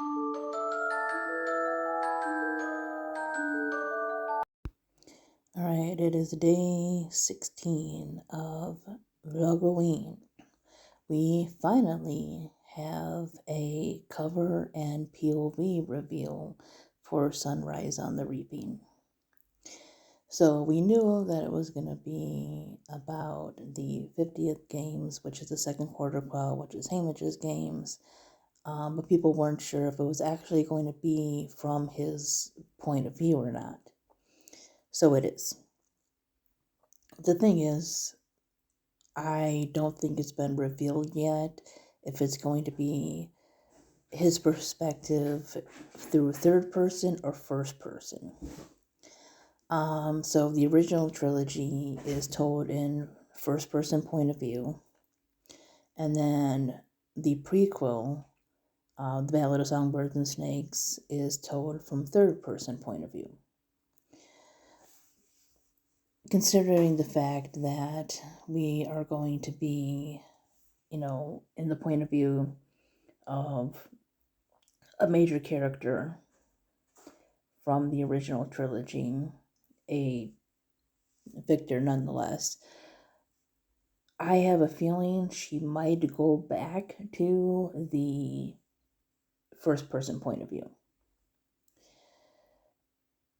All right, it is day 16 of vlogoween. We finally have a cover and POV reveal for Sunrise on the Reaping. So we knew that it was going to be about the 50th games, which is the second quarter quell, which is Haymitch's games. But people weren't sure if it was actually going to be from his point of view or not. So it is. The thing is, I don't think it's been revealed yet if it's going to be his perspective through third person or first person. So the original trilogy is told in first person point of view, and then the prequel, The Ballad of Songbirds and Snakes, is told from third person point of view. Considering the fact that we are going to be, in the point of view of a major character from the original trilogy, a Victor nonetheless, I have a feeling she might go back to the first person point of view.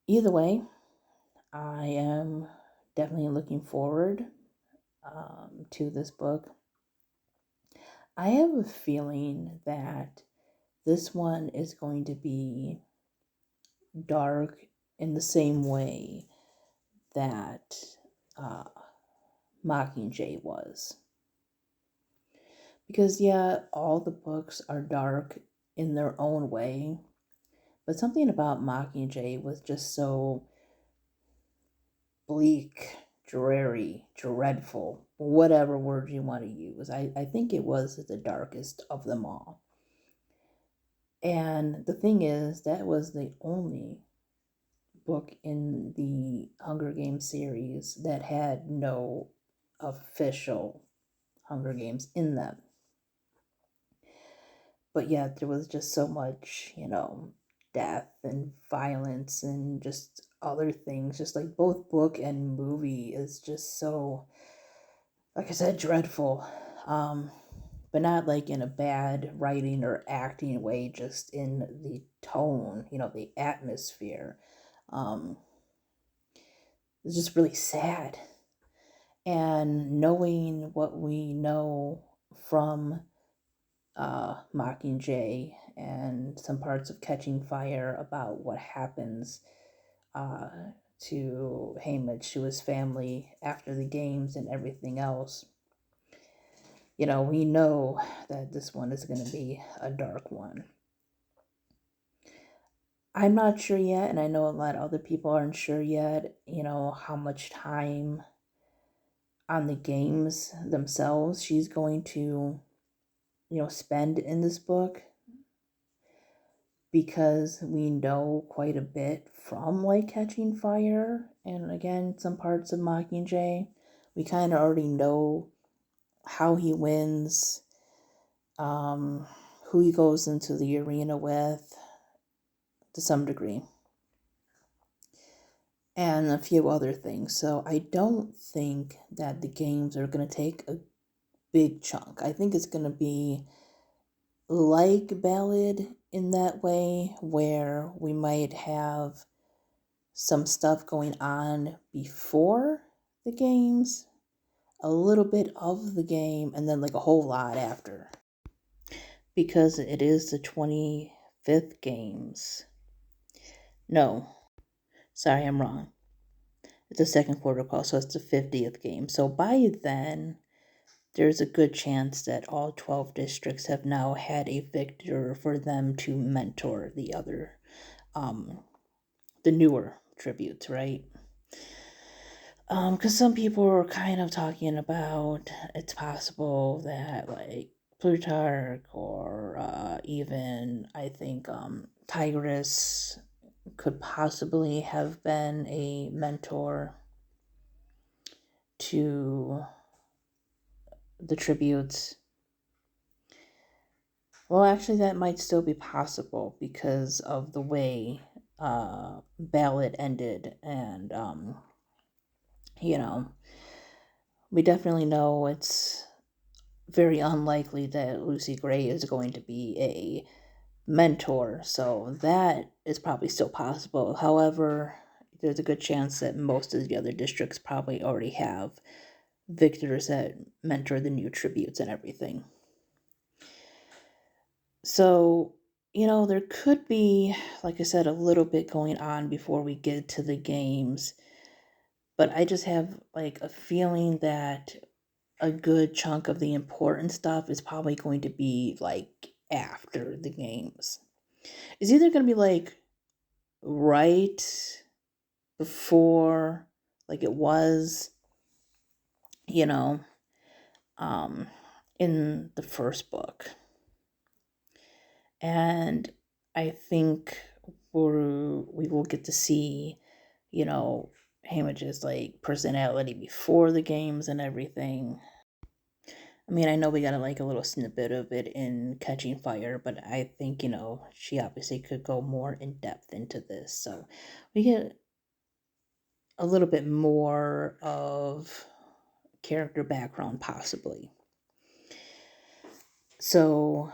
Either way, I am definitely looking forward to this book. I have a feeling that this one is going to be dark in the same way that Mockingjay was. Because, yeah, all the books are dark in their own way, but something about Mockingjay was just so bleak, dreary, dreadful, whatever word you want to use. I think it was the darkest of them all. And the thing is, that was the only book in the Hunger Games series that had no official Hunger Games in them. But yet there was just so much, death and violence and just other things. Just like both book and movie is just so, like I said, dreadful. But not like in a bad writing or acting way, just in the tone, the atmosphere. It's just really sad. And knowing what we know from Mockingjay and some parts of Catching Fire about what happens to Haymitch, to his family after the games and everything else, we know that this one is going to be a dark one. I'm not sure yet, and I know a lot of other people aren't sure yet, how much time on the games themselves she's going to, spend in this book, because we know quite a bit from like Catching Fire and again some parts of Mockingjay. We kind of already know how he wins, who he goes into the arena with to some degree, and a few other things. So I don't think that the games are going to take a big chunk. I think it's going to be like Ballad in that way, where we might have some stuff going on before the games, a little bit of the game, and then like a whole lot after. Because it is the 25th games. No, sorry, I'm wrong. It's the second quarter call, so it's the 50th game. So by then, there's a good chance that all 12 districts have now had a victor for them to mentor the other, the newer tributes, right? Because some people were kind of talking about it's possible that like Plutarch or even I think Tigris could possibly have been a mentor to the tributes. Well, actually, that might still be possible because of the way Ballad ended, and you know, we definitely know it's very unlikely that Lucy Gray is going to be a mentor, so that is probably still possible. However, there's a good chance that most of the other districts probably already have victors that mentor the new tributes and everything. So, there could be, like I said, a little bit going on before we get to the games, but I just have like a feeling that a good chunk of the important stuff is probably going to be like after the games. It's either going to be like right before, like it was, you know, um, in the first book. And I think we will get to see, you know, Hamage's like personality before the games and everything. I mean, I know we got like a little snippet of it in Catching Fire, but I think, she obviously could go more in depth into this. So we get a little bit more of character background, possibly. So,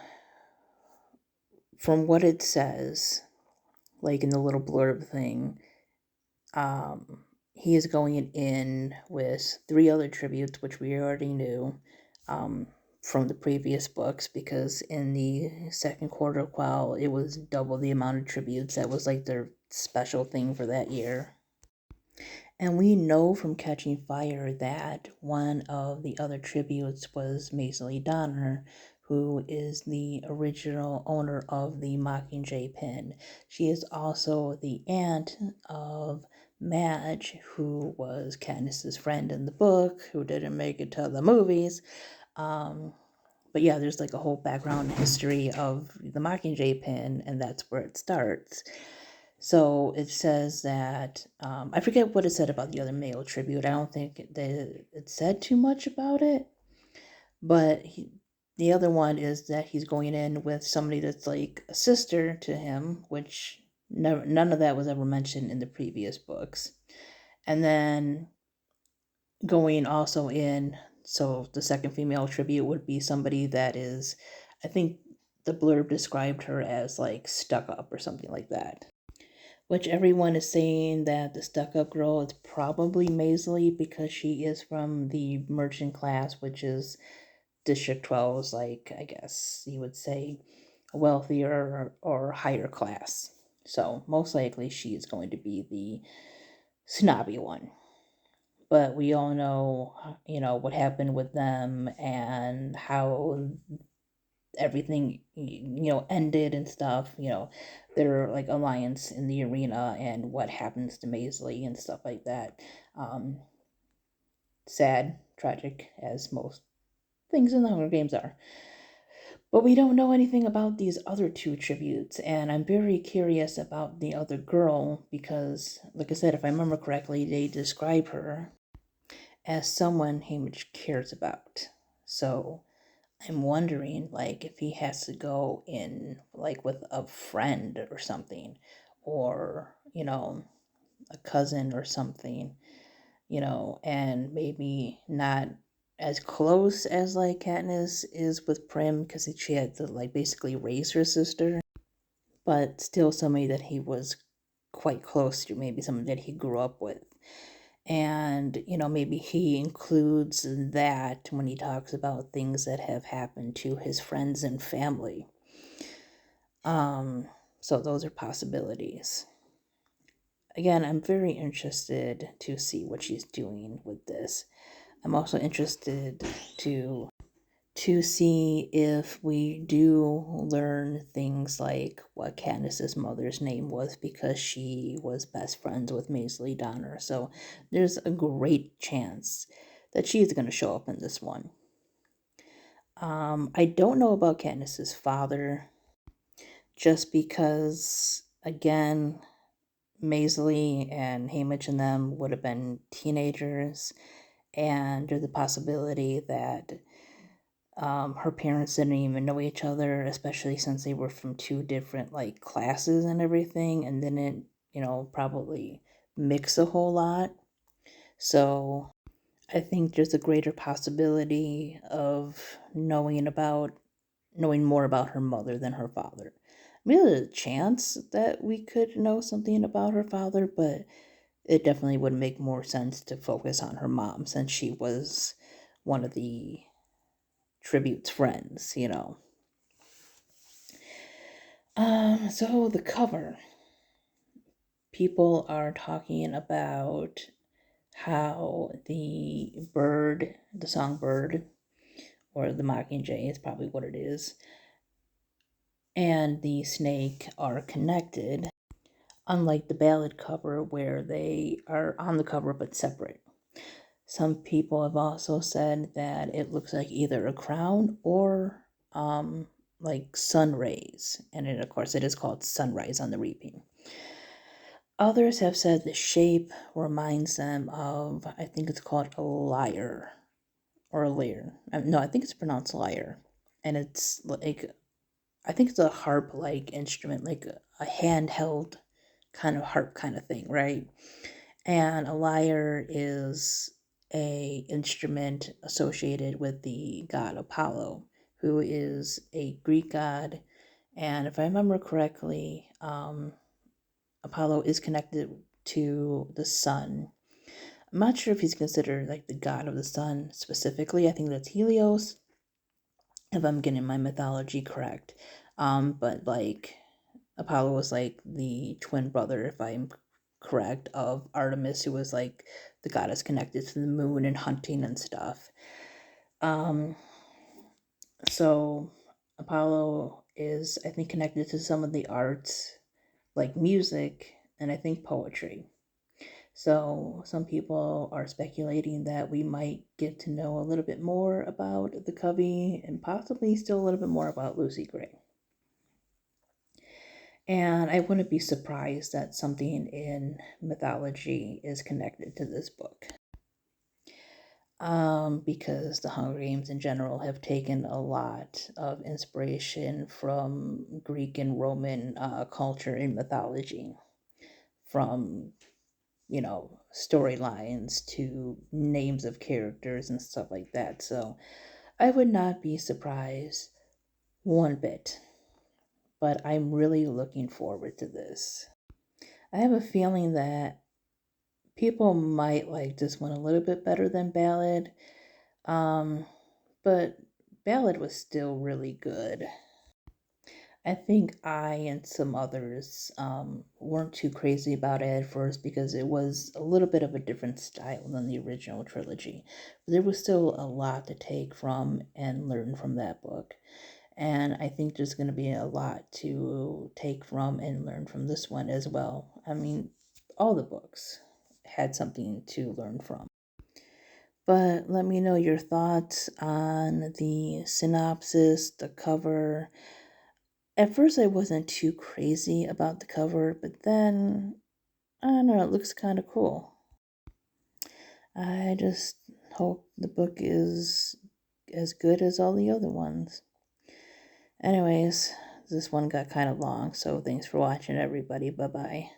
from what it says, like in the little blurb thing, he is going in with 3 other tributes, which we already knew from the previous books, because in the second quarter quell, it was double the amount of tributes. That was like their special thing for that year. And we know from Catching Fire that one of the other tributes was Maisie Donner, who is the original owner of the Mockingjay pin. She is also the aunt of Madge, who was Katniss's friend in the book, who didn't make it to the movies. But yeah, there's like a whole background history of the Mockingjay pin, and that's where it starts. So it says that, I forget what it said about the other male tribute. I don't think it said too much about it. But the other one is that he's going in with somebody that's like a sister to him, which none of that was ever mentioned in the previous books. And then going also in, so the second female tribute would be somebody that is, I think the blurb described her as like stuck up or something like that. Which everyone is saying that the stuck-up girl is probably Maisie because she is from the merchant class, which is District 12's, like, I guess you would say, wealthier or higher class. So most likely she is going to be the snobby one. But we all know, what happened with them and how everything ended and stuff, their like alliance in the arena and what happens to Maisie and stuff like that. Sad, tragic, as most things in the Hunger Games are. But we don't know anything about these other 2 tributes, and I'm very curious about the other girl because, like I said, if I remember correctly, they describe her as someone Haymitch cares about. So I'm wondering, like, if he has to go in, like, with a friend or something, or, a cousin or something, and maybe not as close as, like, Katniss is with Prim, because she had to, like, basically raise her sister, but still somebody that he was quite close to, maybe someone that he grew up with. And, maybe he includes that when he talks about things that have happened to his friends and family. So those are possibilities. Again, I'm very interested to see what she's doing with this. I'm also interested to see if we do learn things like what Katniss's mother's name was, because she was best friends with Maisie Donner. So there's a great chance that she's going to show up in this one. I don't know about Katniss's father, just because, again, Maisie and Haymitch and them would have been teenagers, and there's the possibility that Her parents didn't even know each other, especially since they were from two different like classes and everything, and didn't, probably mix a whole lot. So I think there's a greater possibility of knowing more about her mother than her father. I mean, there's a chance that we could know something about her father, but it definitely would make more sense to focus on her mom since she was one of the tribute's friends. So the cover. People are talking about how the songbird, or the mockingjay is probably what it is, and the snake are connected, unlike the ballad cover where they are on the cover but separate. Some people have also said that it looks like either a crown or like sun rays, and of course it is called Sunrise on the Reaping. Others have said the shape reminds them of, I think it's called a lyre or a lyre. No, I think it's pronounced lyre, and it's like, I think it's a harp-like instrument, like a handheld kind of harp kind of thing, right? And a lyre is a instrument associated with the god Apollo, who is a Greek god. And if I remember correctly, Apollo is connected to the sun. I'm not sure if he's considered like the god of the sun specifically. I think that's Helios, if I'm getting my mythology correct. But like Apollo was like the twin brother, if I'm correct, of Artemis, who was like the goddess connected to the moon and hunting and stuff. Um, so Apollo is, I think, connected to some of the arts, like music and I think poetry. So some people are speculating that we might get to know a little bit more about the Covey and possibly still a little bit more about Lucy Gray. And I wouldn't be surprised that something in mythology is connected to this book. Because the Hunger Games in general have taken a lot of inspiration from Greek and Roman culture and mythology, from, storylines to names of characters and stuff like that. So I would not be surprised one bit, but I'm really looking forward to this. I have a feeling that people might like this one a little bit better than Ballad, but Ballad was still really good. I think I and some others weren't too crazy about it at first because it was a little bit of a different style than the original trilogy. But there was still a lot to take from and learn from that book. And I think there's going to be a lot to take from and learn from this one as well. I mean, all the books had something to learn from. But let me know your thoughts on the synopsis, the cover. At first, I wasn't too crazy about the cover, but then, I don't know, it looks kind of cool. I just hope the book is as good as all the other ones. Anyways, this one got kind of long, so thanks for watching, everybody. Bye bye.